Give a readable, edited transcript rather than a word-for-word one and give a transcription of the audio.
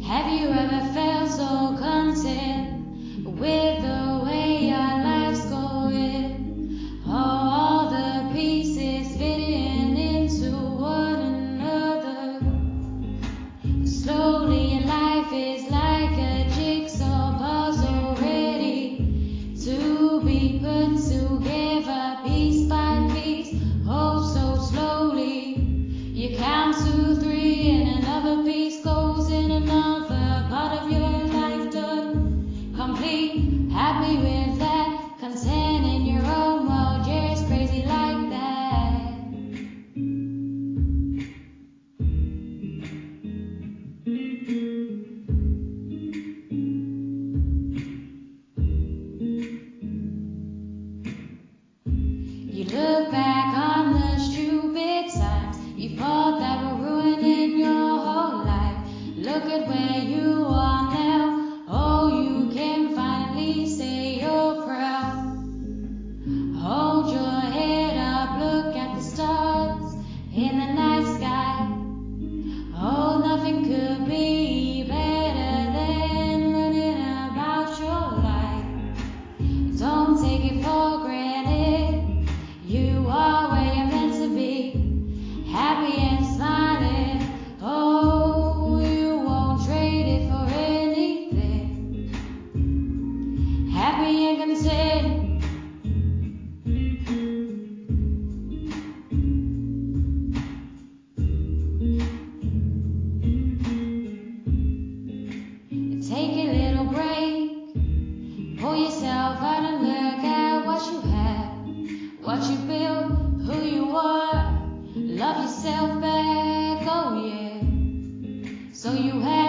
Have you ever felt so content with the way your life's going? All the pieces fitting into one another. Slowly your life is like a jigsaw puzzle ready to be put together piece by piece. Oh, so slowly you count to 3 and another piece goes in another part of your life done complete. Happy with that, content in your own world, you're just crazy like that. You look back on the stupid times you thought that were ruining your whole life. Look at where you are now. Oh, you can finally say you're proud. Hold your head up, look at the stars in the night sky. Oh, nothing could be better than learning about your life. Don't take it for granted. You are where you're meant to be, happy and smiling. Oh, you won't trade it for anything. Happy and content. Take a little break, pull yourself out and look at what you have, what you built, who you are. Love yourself back, oh yeah. So you have